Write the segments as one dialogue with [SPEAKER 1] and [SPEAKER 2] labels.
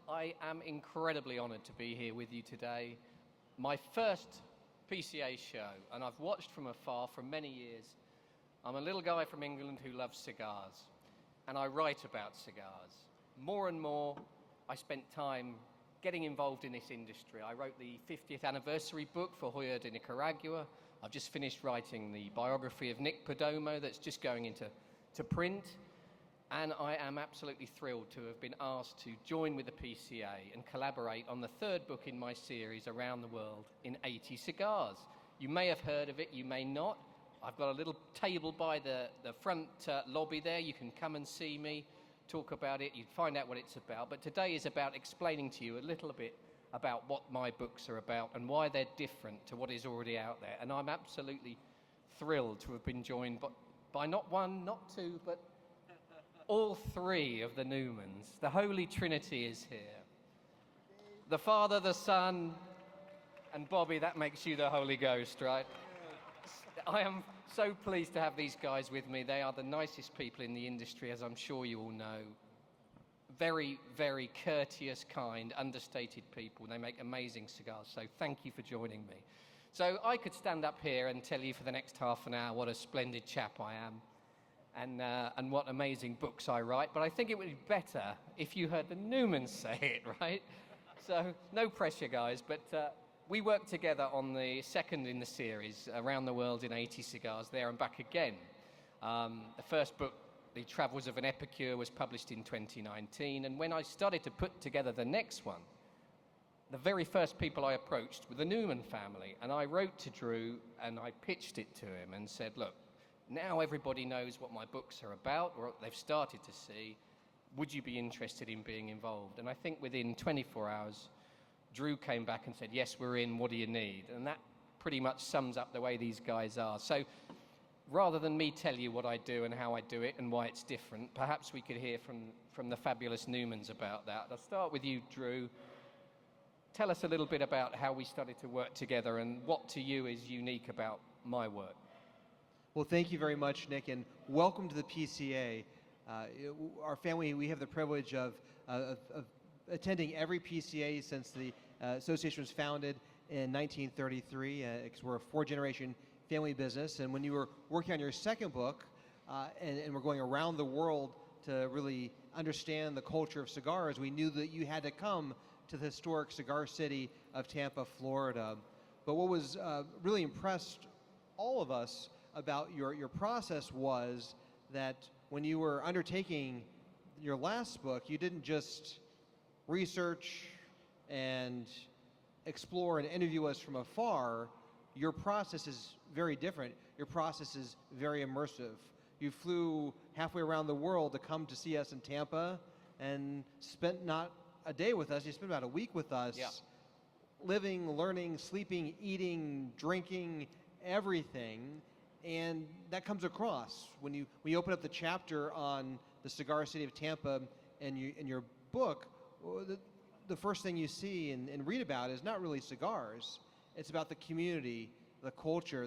[SPEAKER 1] I am incredibly honoured to be here with you today. My first PCA show, and I've watched from afar for many years. I'm a little guy from England who loves cigars, and I write about cigars. More and more, I spent time getting involved in this industry. I wrote the 50th anniversary book for Joya de Nicaragua. I've just finished writing the biography of Nick Perdomo that's just going into print. And I am absolutely thrilled to have been asked to join with the PCA and collaborate on the third book in my series Around the World in 80 Cigars. You may have heard of it, you may not. I've got a little table by the front lobby there. You can come and see me, talk about it, you'd find out what it's about. But today is about explaining to you a little bit about what my books are about and why they're different to what is already out there. And I'm absolutely thrilled to have been joined by not one, not two, but all three of the Newmans. The Holy Trinity is here. The Father, the Son, and Bobby, that makes you the Holy Ghost, right? I am so pleased to have these guys with me. They are the nicest people in the industry, as I'm sure you all know. Very, very courteous, kind, understated people. They make amazing cigars, so thank you for joining me. So I could stand up here and tell you for the next half an hour what a splendid chap I am and what amazing books I write, but I think it would be better if you heard the Newmans say it, right? So no pressure, guys, but we worked together on the second in the series, Around the World in 80 Cigars, There and Back Again. The first book, The Travels of an Epicure, was published in 2019, and when I started to put together the next one, the very first people I approached were the Newman family, and I wrote to Drew and I pitched it to him and said, look, now everybody knows what my books are about, or they've started to see. Would you be interested in being involved? And I think within 24 hours, Drew came back and said, yes, we're in, what do you need? And that pretty much sums up the way these guys are. So rather than me tell you what I do and how I do it and why it's different, perhaps we could hear from the fabulous Newmans about that. I'll start with you, Drew. Tell us a little bit about how we started to work together and what to you is unique about my work.
[SPEAKER 2] Well, thank you very much, Nick, and welcome to the PCA. Our family, we have the privilege of attending every PCA since the association was founded in 1933. Because we're a four-generation family business, and when you were working on your second book, and we're going around the world to really understand the culture of cigars, we knew that you had to come to the historic cigar city of Tampa, Florida. But what was really impressed all of us about your process was that when you were undertaking your last book, you didn't just research and explore and interview us from afar. Your process is very different. Your process is very immersive. You flew halfway around the world to come to see us in Tampa and spent not a day with us, you spent about a week with us.
[SPEAKER 1] Yeah.
[SPEAKER 2] Living, learning, sleeping, eating, drinking, everything. And that comes across when you open up the chapter on the cigar city of Tampa in your book. The first thing you see and read about is not really cigars. It's about the community, the culture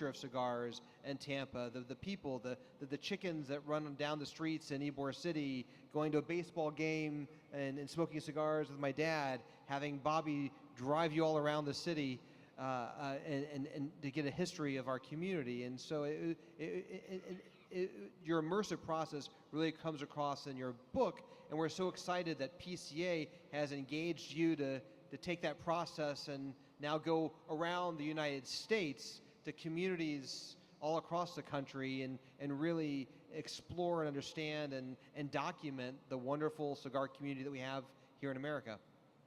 [SPEAKER 2] of cigars in Tampa, the people, the chickens that run down the streets in Ybor City, going to a baseball game and smoking cigars with my dad, having Bobby drive you all around the city. And to get a history of our community. And so your immersive process really comes across in your book, and we're so excited that PCA has engaged you to take that process and now go around the United States to communities all across the country and really explore and understand and document the wonderful cigar community that we have here in America.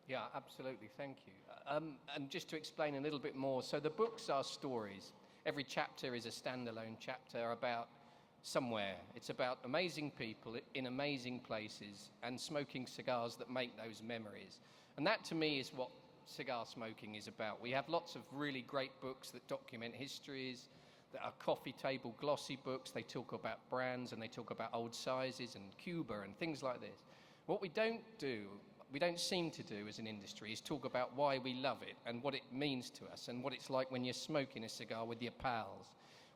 [SPEAKER 1] Yeah, absolutely. Thank you. And just to explain a little bit more, so the books are stories. Every chapter is a standalone chapter about somewhere. It's about amazing people in amazing places and smoking cigars that make those memories. And that, to me, is what cigar smoking is about. We have lots of really great books that document histories, that are coffee table glossy books. They talk about brands and they talk about old sizes and Cuba and things like this. What we don't seem to do as an industry is talk about why we love it and what it means to us and what it's like when you're smoking a cigar with your pals,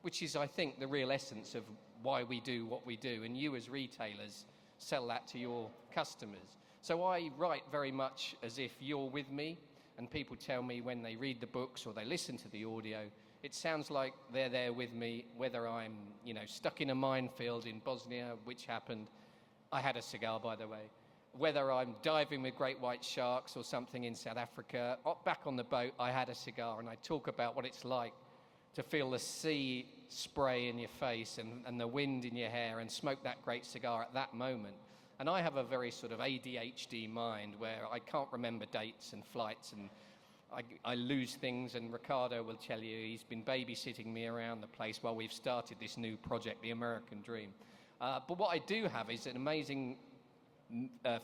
[SPEAKER 1] which is, I think, the real essence of why we do what we do. And you as retailers sell that to your customers. So I write very much as if you're with me, and people tell me when they read the books or they listen to the audio, it sounds like they're there with me, whether I'm, stuck in a minefield in Bosnia, which happened. I had a cigar, by the way. Whether I'm diving with great white sharks or something in South Africa, back on the boat, I had a cigar, and I talk about what it's like to feel the sea spray in your face and the wind in your hair and smoke that great cigar at that moment. And I have a very sort of ADHD mind where I can't remember dates and flights, and I lose things, and Ricardo will tell you he's been babysitting me around the place while we've started this new project, The American Dream. But what I do have is an amazing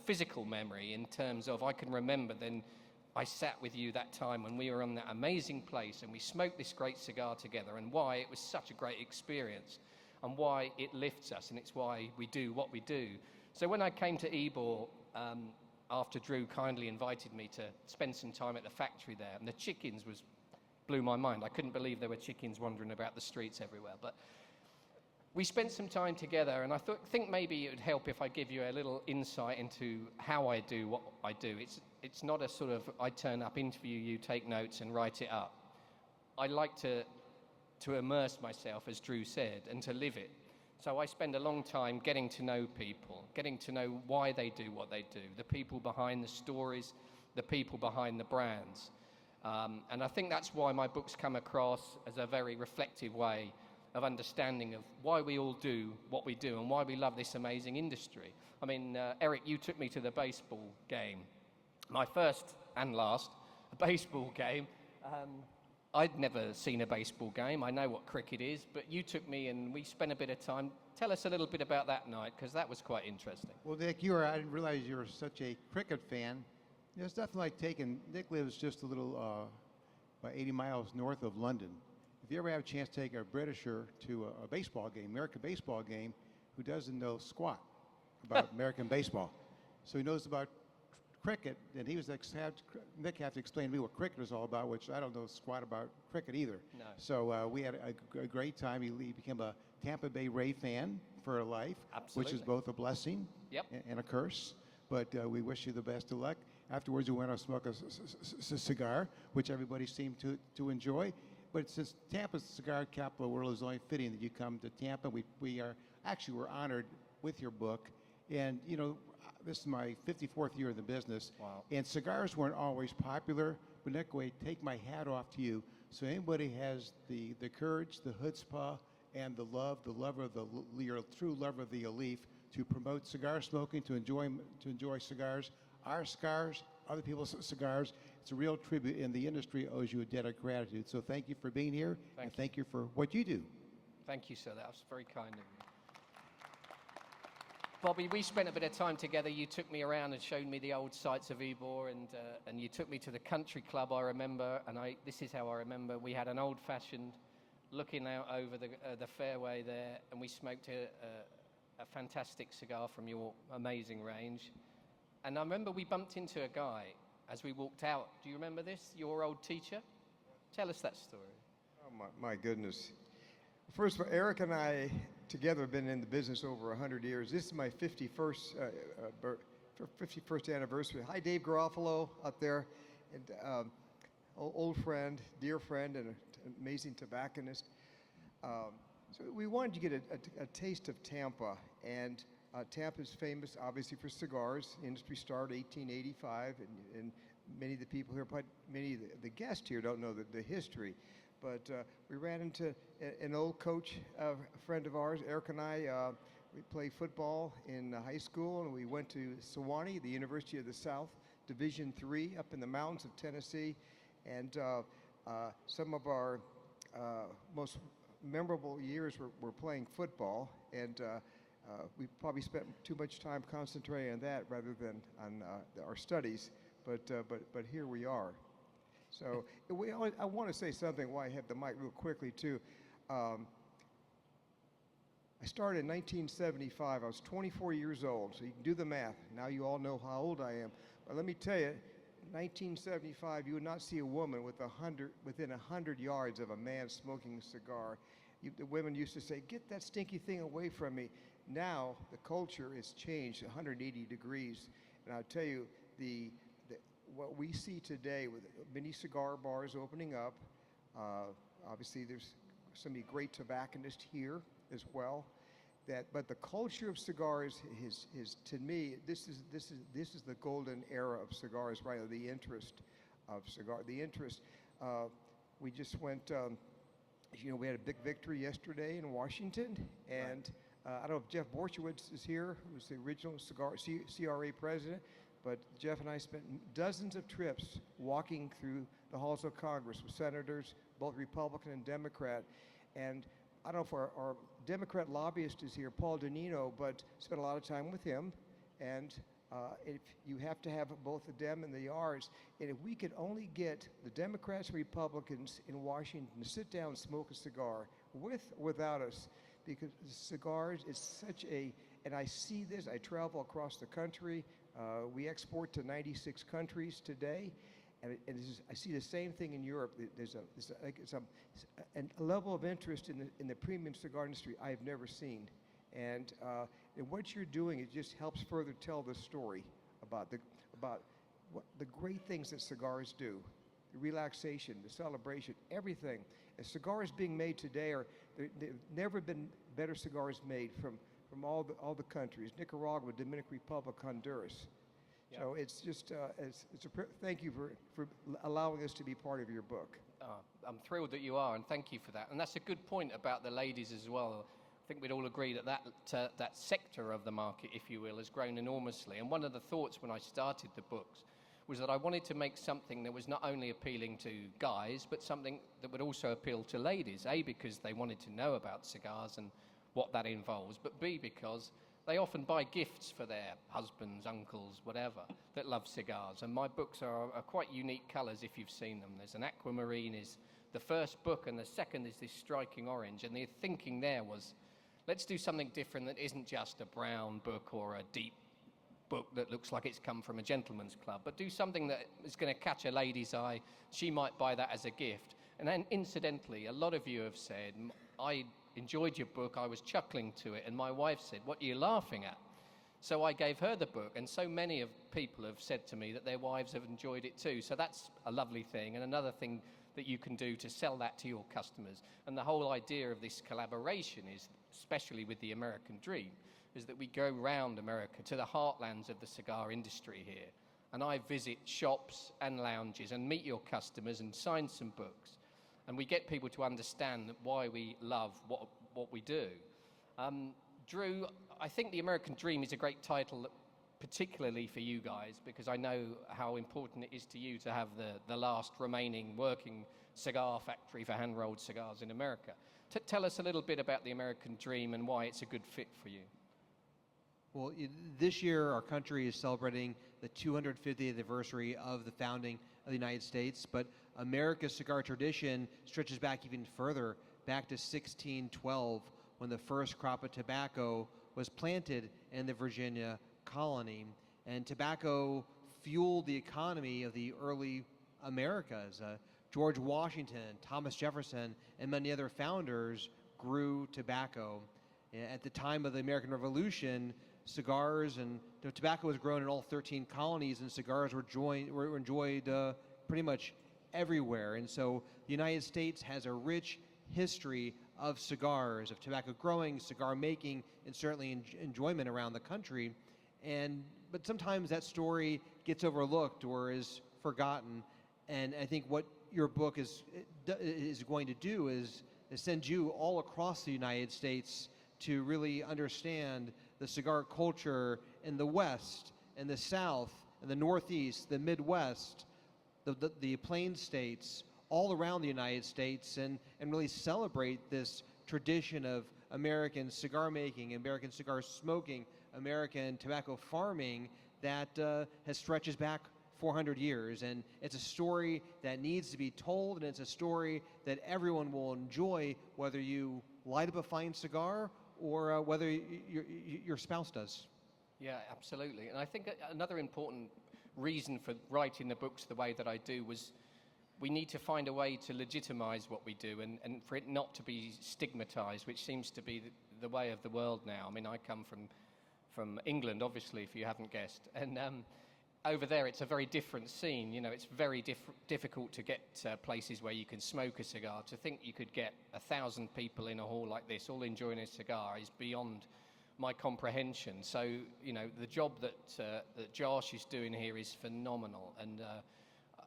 [SPEAKER 1] physical memory in terms of I can remember then I sat with you that time when we were on that amazing place and we smoked this great cigar together, and why it was such a great experience and why it lifts us, and it's why we do what we do. So when I came to Ybor, after Drew kindly invited me to spend some time at the factory there, and the chickens blew my mind. I couldn't believe there were chickens wandering about the streets everywhere. But we spent some time together, and I think maybe it would help if I give you a little insight into how I do what I do. It's not a sort of I turn up, interview you, take notes, and write it up. I like to immerse myself, as Drew said, and to live it. So I spend a long time getting to know people, getting to know why they do what they do, the people behind the stories, the people behind the brands. And I think that's why my books come across as a very reflective way of understanding of why we all do what we do and why we love this amazing industry. I mean, Eric, you took me to the baseball game, my first and last baseball game. I'd never seen a baseball game. I know what cricket is, but you took me and we spent a bit of time. Tell us a little bit about that night, because that was quite interesting.
[SPEAKER 3] Well, Nick, I didn't realize you were such a cricket fan. It's nothing like Nick lives just a little, about 80 miles north of London. If you ever have a chance to take a Britisher to a baseball game, American baseball game, who doesn't know squat about American baseball. So he knows about cricket, and Nick had to explain to me what cricket is all about, which I don't know squat about cricket either.
[SPEAKER 1] No.
[SPEAKER 3] So we had a great time. He became a Tampa Bay Ray fan for life,
[SPEAKER 1] Absolutely.
[SPEAKER 3] which is both a blessing and a curse. But we wish you the best of luck. Afterwards, we went out and smoked a cigar, which everybody seemed to enjoy. But since Tampa's the cigar capital of the world, it's only fitting that you come to Tampa. We're honored with your book. And, this is my 54th year in the business.
[SPEAKER 1] Wow.
[SPEAKER 3] And cigars weren't always popular. But Nick, take my hat off to you. So anybody has the courage, the chutzpah, and the love of your true love of the Alif to promote cigar smoking, to enjoy cigars, our cigars, other people's cigars. It's a real tribute, and the industry owes you a debt of gratitude. So thank you for being here, thank you for what you do.
[SPEAKER 1] Thank you, sir. That was very kind of you. Bobby, we spent a bit of time together. You took me around and showed me the old sights of Ybor, and you took me to the country club, I remember, and this is how I remember. We had an old-fashioned looking out over the fairway there, and we smoked a fantastic cigar from your amazing range. And I remember we bumped into a guy as we walked out. Do you remember this? Your old teacher? Tell us that story.
[SPEAKER 4] Oh, my goodness. First of all, Eric and I together have been in the business over 100 years. This is my 51st anniversary. Hi, Dave Garofalo up there, and old friend, dear friend, and an amazing tobacconist. So we wanted to get a taste of Tampa, and Tampa is famous, obviously, for cigars. The industry started 1885, and many of the people here, many of the guests here don't know the history. But we ran into an old coach, a friend of ours, Eric and I. We played football in high school, and we went to Sewanee, the University of the South, Division III, up in the mountains of Tennessee. And some of our most memorable years were playing football, and we probably spent too much time concentrating on that rather than on our studies. But here we are. So I want to say something while I have the mic real quickly, too. I started in 1975. I was 24 years old, so you can do the math. Now you all know how old I am. But let me tell you, 1975, you would not see a woman within 100 yards of a man smoking a cigar. The women used to say, "Get that stinky thing away from me." Now the culture has changed 180 degrees, And I'll tell you, what we see today with many cigar bars opening up, obviously there's some great tobacconists here as well. But the culture of cigars is to me, this is the golden era of cigars, right? The interest of cigar, the interest. We just went. We had a big victory yesterday in Washington, and I don't know if Jeff Borchowitz is here, who was the original CRA president, but Jeff and I spent dozens of trips walking through the halls of Congress with senators, both Republican and Democrat, and I don't know if our Democrat lobbyist is here, Paul Donino, but spent a lot of time with him, and if you have to have both the Dem and the Rs, and if we could only get the Democrats and Republicans in Washington to sit down and smoke a cigar, with or without us, because cigars is such a, and I see this, I travel across the country, we export to 96 countries today, and I see the same thing in Europe. There's a level of interest in the premium cigar industry I've never seen. And what you're doing, it just helps further tell the story about what the great things that cigars do, the relaxation, the celebration, everything. And cigars being made today there've never been better cigars made from all the countries: Nicaragua, Dominican Republic, Honduras. Yeah. So it's just thank you for allowing us to be part of your book.
[SPEAKER 1] I'm thrilled that you are, and thank you for that. And that's a good point about the ladies as well. I think we'd all agree that sector of the market, if you will, has grown enormously. And one of the thoughts when I started the books was that I wanted to make something that was not only appealing to guys, but something that would also appeal to ladies. A, because they wanted to know about cigars and what that involves, but B, because they often buy gifts for their husbands, uncles, whatever, that love cigars. And my books are quite unique colours if you've seen them. There's an aquamarine is the first book, and the second is this striking orange. And the thinking there was, let's do something different that isn't just a brown book or a deep book that looks like it's come from a gentleman's club, but do something that is going to catch a lady's eye. She might buy that as a gift. And then incidentally, a lot of you have said, I enjoyed your book, I was chuckling to it, and my wife said, what are you laughing at? So I gave her the book, and so many of people have said to me that their wives have enjoyed it too. So that's a lovely thing, and another thing that you can do to sell that to your customers. And the whole idea of this collaboration is, especially with the American Dream, is that we go round America to the heartlands of the cigar industry here. And I visit shops and lounges and meet your customers and sign some books. And we get people to understand why we love what we do. Drew, I think the American Dream is a great title, particularly for you guys, because I know how important it is to you to have the last remaining working cigar factory for hand-rolled cigars in America. Tell us a little bit about the American Dream and why it's a good fit for you.
[SPEAKER 2] Well, this year our country is celebrating the 250th anniversary of the founding of the United States, but America's cigar tradition stretches back even further, back to 1612, when the first crop of tobacco was planted in the Virginia colony. And tobacco fueled the economy of the early Americas. George Washington, Thomas Jefferson, and many other founders grew tobacco. At the time of the American Revolution, cigars and tobacco was grown in all 13 colonies, and cigars were enjoyed pretty much everywhere. And so the United States has a rich history of cigars, of tobacco growing, cigar making, and certainly enjoyment around the country. But sometimes that story gets overlooked or is forgotten. And I think what your book is going to do is send you all across the United States to really understand the cigar culture in the West, in the South, in the Northeast, the Midwest, the Plain States, all around the United States, and really celebrate this tradition of American cigar making, American cigar smoking, American tobacco farming that stretches back 400 years. And it's a story that needs to be told, and it's a story that everyone will enjoy, whether you light up a fine cigar or whether your spouse does.
[SPEAKER 1] Yeah, absolutely. And I think another important reason for writing the books the way that I do was we need to find a way to legitimize what we do and for it not to be stigmatized, which seems to be the way of the world now. I mean, I come from from England, obviously, if you haven't guessed. And over there, it's a very different scene. You know, it's very difficult to get places where you can smoke a cigar. To think you could get 1,000 people in a hall like this, all enjoying a cigar, is beyond my comprehension. So, you know, the job that Josh is doing here is phenomenal, and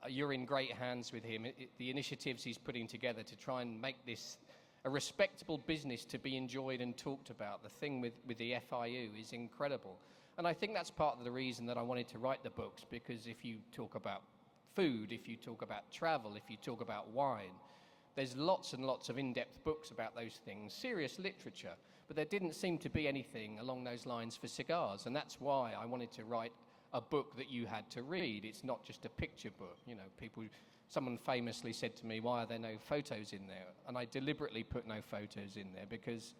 [SPEAKER 1] you're in great hands with him. The initiatives he's putting together to try and make this a respectable business to be enjoyed and talked about. The thing with the FIU is incredible. And I think that's part of the reason that I wanted to write the books, because if you talk about food, if you talk about travel, if you talk about wine, there's lots and lots of in-depth books about those things, serious literature, but there didn't seem to be anything along those lines for cigars, and that's why I wanted to write a book that you had to read. It's not just a picture book. You know, someone famously said to me, why are there no photos in there? And I deliberately put no photos in there because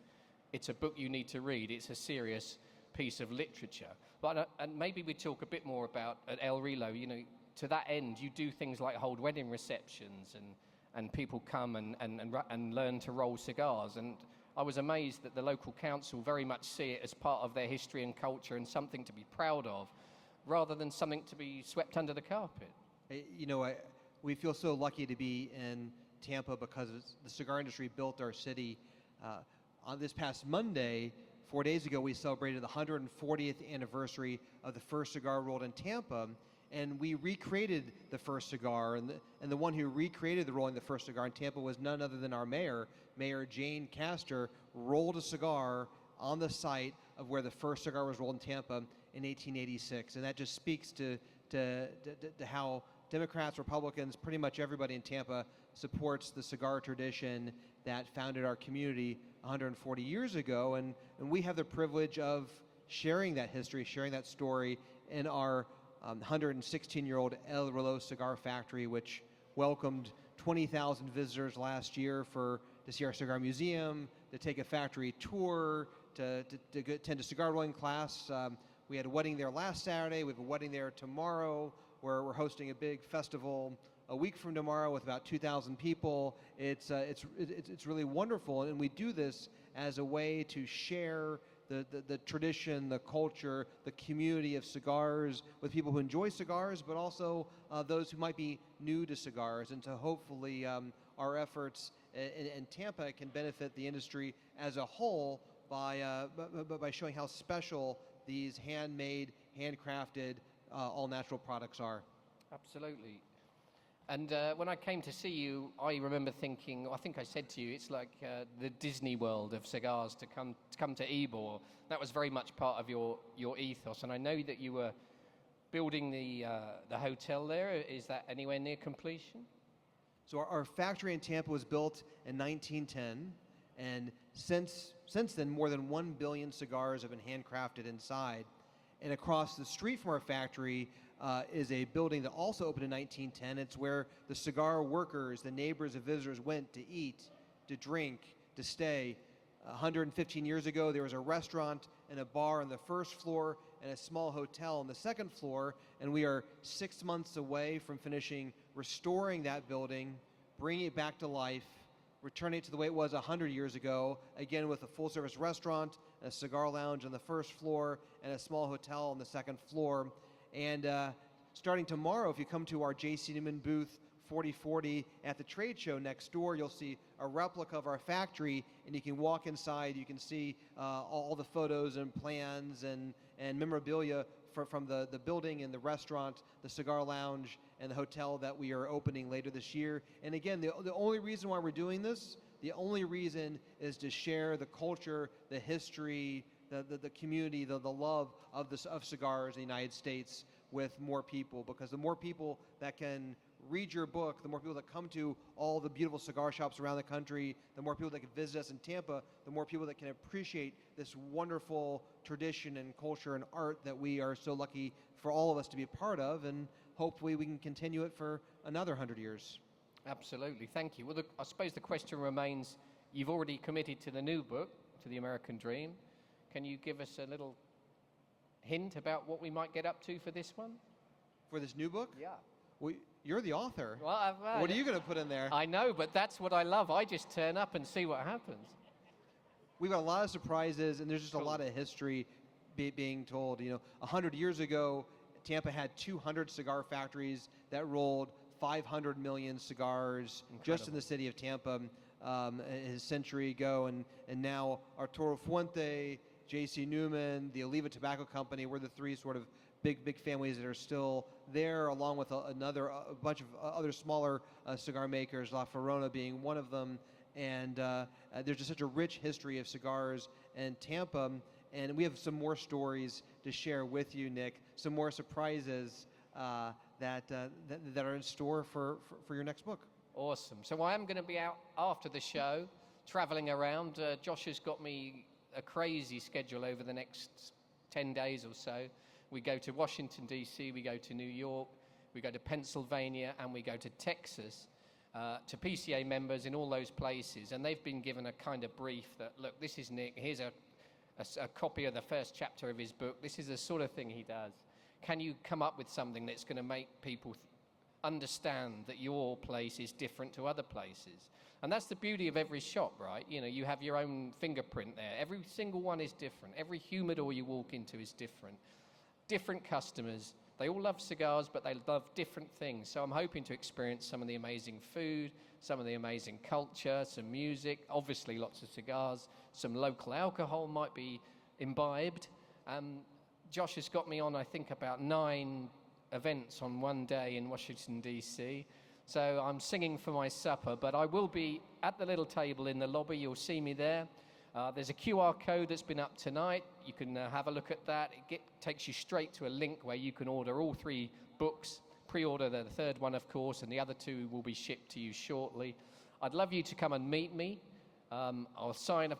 [SPEAKER 1] it's a book you need to read. It's a serious piece of literature. But and maybe we talk a bit more about at El Relo, you know, to that end, you do things like hold wedding receptions, and people come and learn to roll cigars. And I was amazed that the local council very much see it as part of their history and culture and something to be proud of, rather than something to be swept under the carpet.
[SPEAKER 2] You know, we feel so lucky to be in Tampa because the cigar industry built our city. On this past Monday, 4 days ago, we celebrated the 140th anniversary of the first cigar rolled in Tampa, and we recreated the first cigar. And the one who recreated the rolling the first cigar in Tampa was none other than our mayor, Mayor Jane Castor, rolled a cigar on the site of where the first cigar was rolled in Tampa in 1886. And that just speaks to how Democrats, Republicans, pretty much everybody in Tampa supports the cigar tradition that founded our community 140 years ago. And we have the privilege of sharing that history, sharing that story in our 116-year-old El Relo Cigar Factory, which welcomed 20,000 visitors last year to see our cigar museum, to take a factory tour, to attend a cigar rolling class. We had a wedding there last Saturday. We have a wedding there tomorrow, where we're hosting a big festival a week from tomorrow with about 2,000 people. It's really wonderful, and we do this as a way to share the tradition, the culture, the community of cigars with people who enjoy cigars, but also those who might be new to cigars, and to hopefully our efforts in Tampa can benefit the industry as a whole by showing how special these handmade, handcrafted, all-natural products are.
[SPEAKER 1] Absolutely. And when I came to see you, I remember thinking, I think I said to you, it's like the Disney World of cigars to come to Ybor. That was very much part of your ethos. And I know that you were building the hotel there. Is that anywhere near completion?
[SPEAKER 2] So our factory in Tampa was built in 1910, and since then, more than 1 billion cigars have been handcrafted inside. And across the street from our factory is a building that also opened in 1910. It's where the cigar workers, the neighbors, and visitors went to eat, to drink, to stay. 115 years ago, there was a restaurant and a bar on the first floor and a small hotel on the second floor, and we are 6 months away from finishing restoring that building, bringing it back to life, returning it to the way it was 100 years ago, again with a full-service restaurant, a cigar lounge on the first floor, and a small hotel on the second floor. And starting tomorrow, if you come to our J.C. Newman booth 4040 at the trade show next door, you'll see a replica of our factory, and you can walk inside. You can see all the photos and plans and memorabilia from the building and the restaurant, the cigar lounge, and the hotel that we are opening later this year. And again, the only reason why we're doing this, the only reason is to share the culture, the history, the community, the love of cigars in the United States with more people. Because the more people that can read your book, the more people that come to all the beautiful cigar shops around the country, the more people that can visit us in Tampa, the more people that can appreciate this wonderful tradition and culture and art that we are so lucky for all of us to be a part of, and hopefully we can continue it for another 100 years.
[SPEAKER 1] Absolutely, thank you. Well, I suppose the question remains, you've already committed to the new book, to The American Dream. Can you give us a little hint about what we might get up to for this one?
[SPEAKER 2] For this new book?
[SPEAKER 1] Yeah.
[SPEAKER 2] Well, you're the author.
[SPEAKER 1] Well,
[SPEAKER 2] what are you going to put in there?
[SPEAKER 1] I know, but that's what I love. I just turn up and see what happens.
[SPEAKER 2] We've got a lot of surprises, and there's just
[SPEAKER 1] Cool.
[SPEAKER 2] a lot of history being told, 100 years ago, Tampa had 200 cigar factories that rolled 500 million cigars just in the city of Tampa a century ago, and now Arturo Fuente, J.C. Newman, the Oliva Tobacco Company, we're the three sort of big families that are still there, along with a bunch of other smaller cigar makers, La Ferrona being one of them. And there's just such a rich history of cigars in Tampa, and we have some more stories to share with you, Nick, some more surprises that are in store for your next book.
[SPEAKER 1] Awesome. So I am going to be out after the show, traveling around. Josh has got me a crazy schedule over the next 10 days or so. We go to Washington, D.C., we go to New York, we go to Pennsylvania, and we go to Texas to PCA members in all those places. And they've been given a kind of brief that, look, this is Nick, here's a copy of the first chapter of his book. This is the sort of thing he does. Can you come up with something that's going to make people understand that your place is different to other places? And that's the beauty of every shop, right? You have your own fingerprint there. Every single one is different. Every humidor you walk into is different. Different customers. They all love cigars, but they love different things. So I'm hoping to experience some of the amazing food, some of the amazing culture, some music, obviously lots of cigars, some local alcohol might be imbibed. Josh has got me on, I think, about 9 events on one day in Washington, D.C. So I'm singing for my supper, but I will be at the little table in the lobby. You'll see me there. There's a QR code that's been up tonight. You can have a look at that. It takes you straight to a link where you can order all 3 books. Pre-order the third one, of course, and the other 2 will be shipped to you shortly. I'd love you to come and meet me. I've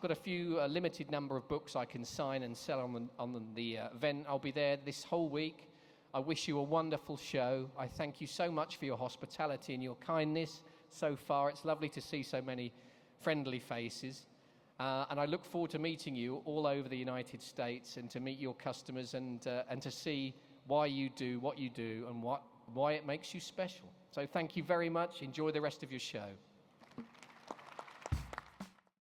[SPEAKER 1] got a few limited number of books I can sign and sell on the event. I'll be there this whole week. I wish you a wonderful show. I thank you so much for your hospitality and your kindness so far. It's lovely to see so many friendly faces. And I look forward to meeting you all over the United States and to meet your customers and to see why you do what you do and why it makes you special. So thank you very much. Enjoy the rest of your show.